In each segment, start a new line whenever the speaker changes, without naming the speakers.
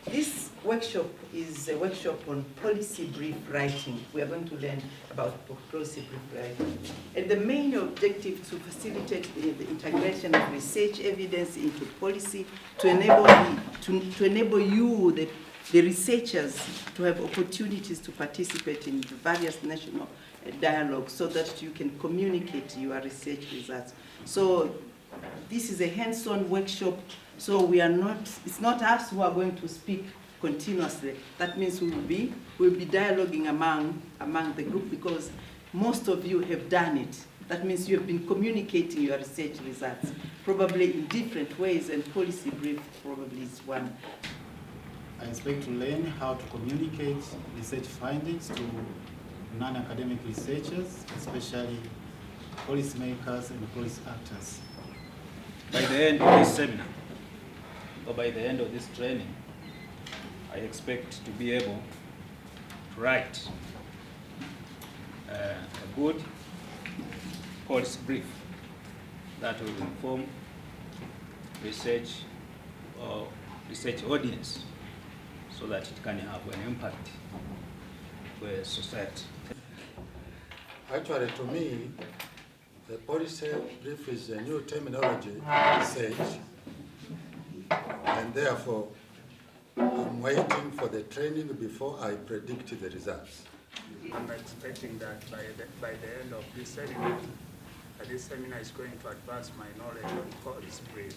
This workshop is a workshop on policy brief writing. We are going to learn about policy brief writing. And the main objective to facilitate the integration of research evidence into policy to enable you, the researchers, to have opportunities to participate in the various national dialogues so that you can communicate your research results. So this is a hands-on workshop. So it's not us who are going to speak continuously. That means we'll be dialoguing among the group, because most of you have done it. That means you have been communicating your research results, probably in different ways, and policy brief probably is one.
I expect to learn how to communicate research findings to non-academic researchers, especially policymakers and policy actors.
By the end of this seminar, or by the end of this training, I expect to be able to write a good policy brief that will inform research or research audience so that it can have an impact for society.
Actually, to me, the policy brief is a new terminology in research, and therefore I'm waiting for the training before I predict the results.
I'm expecting that by the end of this seminar is going to advance my knowledge on policy brief.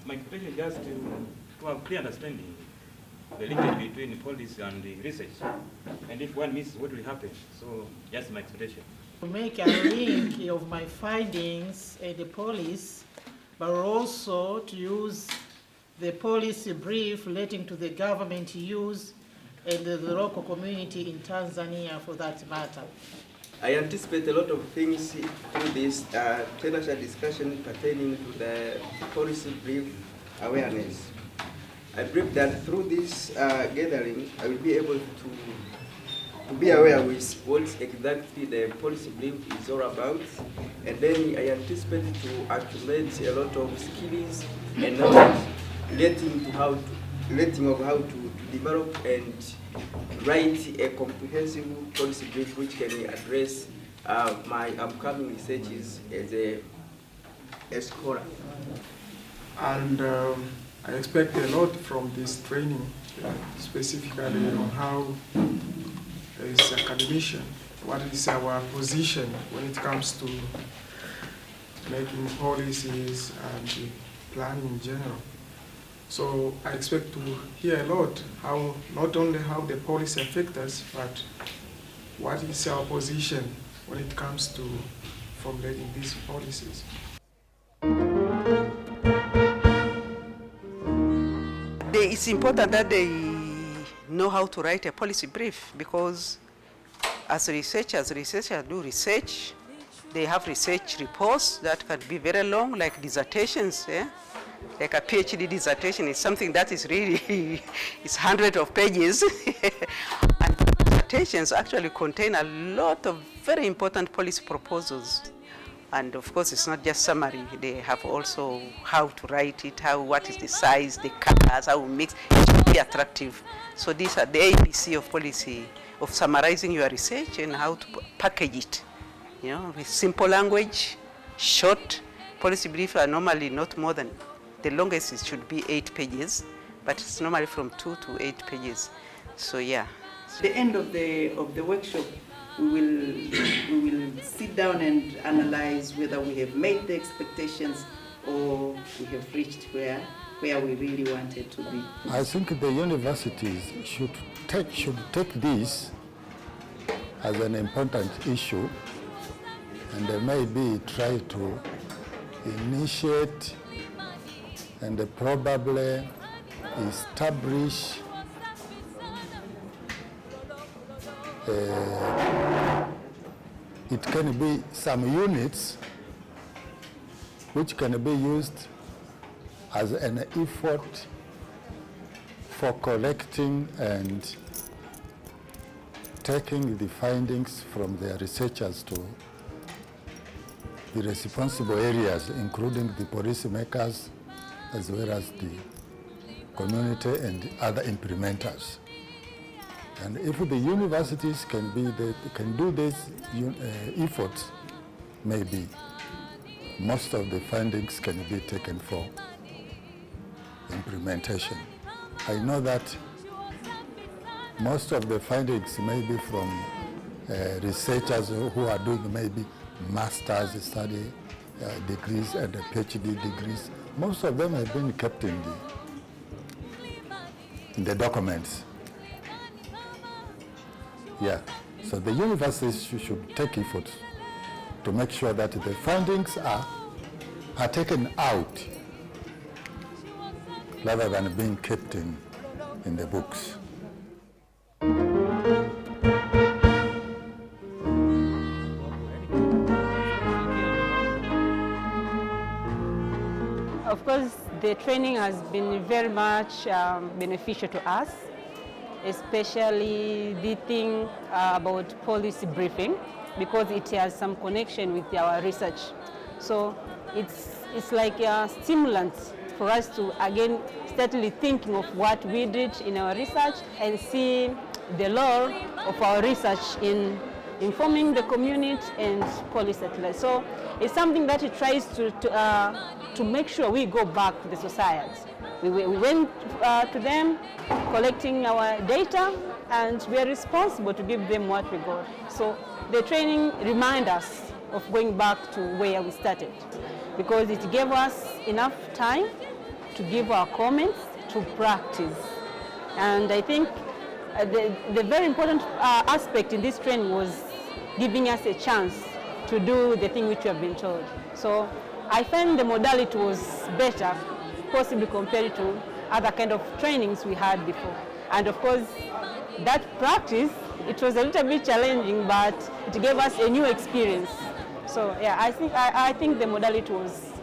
My expectation is just to have clear understanding the linkage between policy and the research, and if one misses, what will happen? So that's my expectation.
To make a link of my findings and the policy, but also to use the policy brief relating to the government use and the local community in Tanzania for that matter.
I anticipate a lot of things through this technical discussion pertaining to the policy brief awareness. I believe that through this gathering, I will be able to be aware with what exactly the policy brief is all about, and then I anticipate to accumulate a lot of skills and knowledge relating of how to develop and write a comprehensive policy brief which can address my upcoming researches as a scholar.
And I expect a lot from this training, specifically on how, as academician, what is our position when it comes to making policies and planning in general. So I expect to hear a lot, how not only how the policy affects us, but what is our position when it comes to formulating these policies.
It's important that they know how to write a policy brief, because as researchers do research. They have research reports that can be very long, like dissertations. Like a PhD dissertation is something that is really, it's hundreds of pages. And dissertations actually contain a lot of very important policy proposals. And of course, it's not just summary. They have also how to write it, what is the size, the colors, how we mix. It should be attractive. So these are the ABC of policy, of summarizing your research and how to package it. You know, with simple language, short. Policy briefs are normally not more than, the longest it should be 8 pages, but it's normally from 2 to 8 pages. So yeah. At the end of the workshop, we will sit down and analyze whether we have made the expectations or we have reached where we really wanted to be.
I think the universities should take this as an important issue, and maybe try to initiate and probably establish it can be some units which can be used as an effort for collecting and taking the findings from their researchers to the responsible areas, including the policymakers, as well as the community and other implementers. And if the universities can do these efforts, maybe most of the findings can be taken for implementation. I know that most of the findings may be from researchers who are doing maybe master's study degrees and PhD degrees. Most of them have been kept in the documents. Yeah, so the universities should take efforts to make sure that the findings are taken out rather than being kept in the books.
Of course, the training has been very much beneficial to us, especially the thing about policy briefing, because it has some connection with our research. So it's like a stimulant for us to again steadily thinking of what we did in our research and see the role of our research in informing the community and policy at large. So it's something that it tries to make sure we go back to the society. We went to them, collecting our data, and we are responsible to give them what we got. So the training reminds us of going back to where we started, because it gave us enough time to give our comments, to practice. And I think the very important aspect in this training was giving us a chance to do the thing which we have been told. So I find the modality was better, possibly compared to other kind of trainings we had before. And of course, that practice, it was a little bit challenging, but it gave us a new experience. So yeah, I think the modality was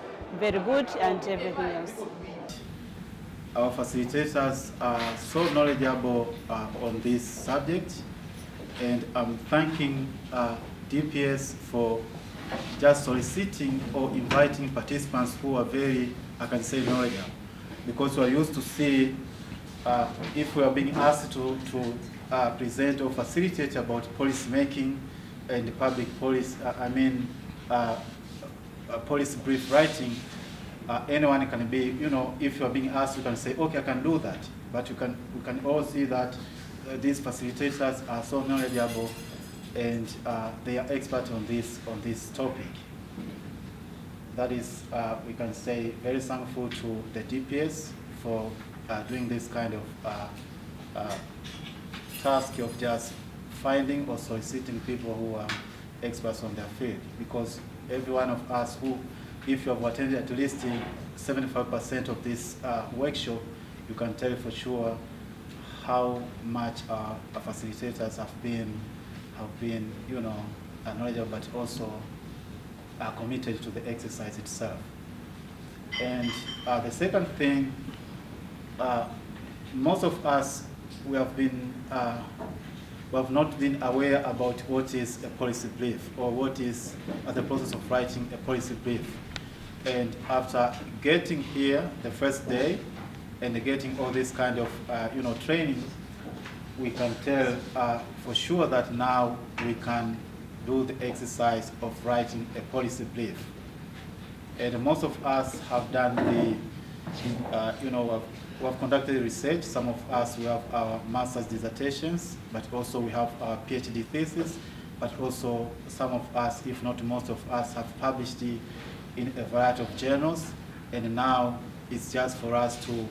very good and everything else.
Our facilitators are so knowledgeable on this subject, and I'm thanking DPS for just soliciting or inviting participants who are very, I can say, knowledgeable, because we're used to see if we are being asked to present or facilitate about policy making and public policy, policy brief writing, anyone can be, if you're being asked, you can say, okay, I can do that. But we can all see that these facilitators are so knowledgeable and they are experts on this topic. That is, we can say, very thankful to the DPS for doing this kind of task of just finding or soliciting people who are experts on their field. Because every one of us who, if you have attended at least 75% of this workshop, you can tell for sure how much our facilitators have been knowledgeable, but also are committed to the exercise itself. And the second thing, most of us, we have not been aware about what is a policy brief or what is the process of writing a policy brief. And after getting here the first day and getting all this kind of training, we can tell for sure that now we can do the exercise of writing a policy brief. And most of us have done we have conducted research. Some of us, we have our master's dissertations, but also we have our PhD thesis, but also some of us, if not most of us, have published in a variety of journals. And now it's just for us to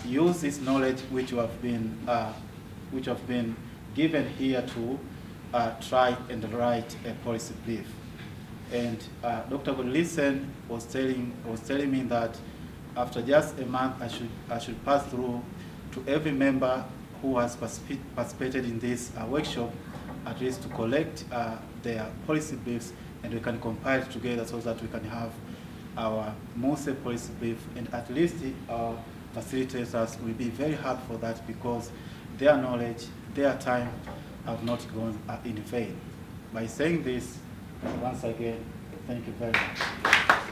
use this knowledge which have been given here to try and write a policy brief. And Dr. Godlisten was telling me that after just a month, I should pass through to every member who has participated in this workshop, at least to collect their policy briefs, and we can compile it together so that we can have our MUCE policy brief, and at least our facilitators will be very happy for that, because their knowledge, their time have not gone in vain. By saying this, once again, Thank you very much.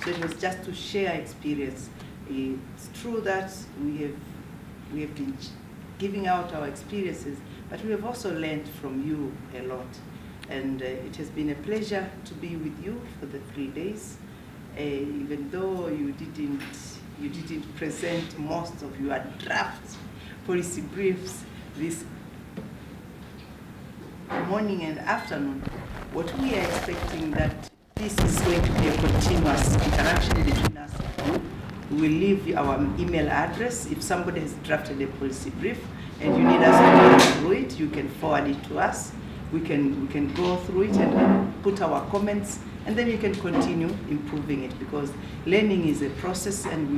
So it was just to share experience. It's true that we have been giving out our experiences, but we have also learned from you a lot. And it has been a pleasure to be with you for the 3 days. Even though you didn't present most of your draft policy briefs this morning and afternoon, what we are expecting that this is going to be a continuous interaction between us and you. We will leave our email address. If somebody has drafted a policy brief and you need us to go through it, you can forward it to us. We can go through it and put our comments, and then you can continue improving it, because learning is a process, and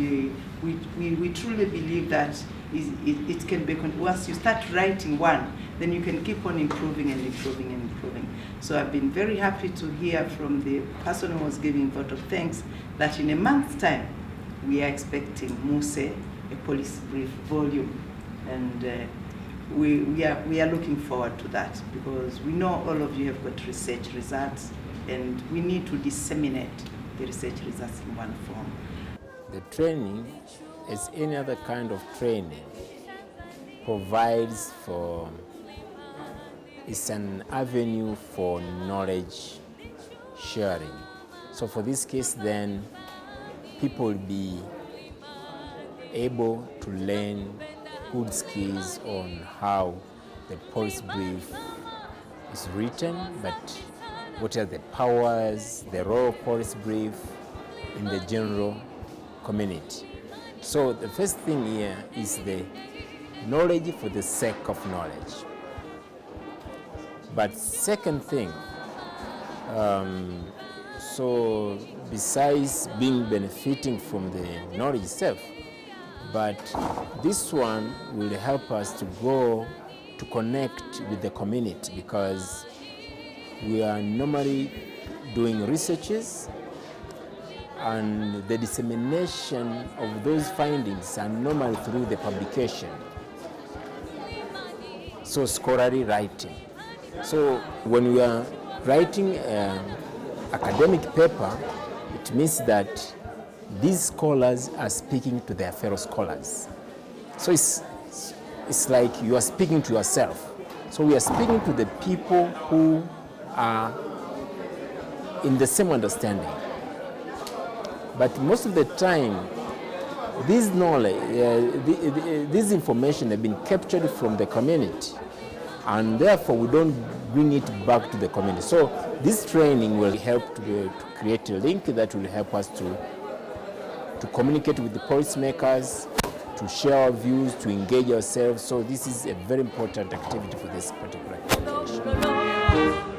we truly believe that it can be, once you start writing one, then you can keep on improving and improving and improving. So I've been very happy to hear from the person who was giving vote of thanks that in a month's time we are expecting MUCE, a policy brief volume, and we are looking forward to that, because we know all of you have got research results, and we need to disseminate the research results in one form.
The training, as any other kind of training, provides for, it's an avenue for knowledge sharing. So for this case then, people will be able to learn good skills on how the policy brief is written, but what are the powers, the role of policy brief in the general community. So the first thing here is the knowledge for the sake of knowledge. But second thing, so besides benefiting from the knowledge itself, but this one will help us to go to connect with the community, because we are normally doing researches, and the dissemination of those findings are normally through the publication. So scholarly writing. So when we are writing academic paper, it means that these scholars are speaking to their fellow scholars. So it's like you are speaking to yourself. So we are speaking to the people who are in the same understanding. But most of the time, this knowledge, this information have been captured from the community, and therefore we don't bring it back to the community. So this training will help to create a link that will help us to communicate with the policymakers, to share our views, to engage ourselves. So this is a very important activity for this particular application.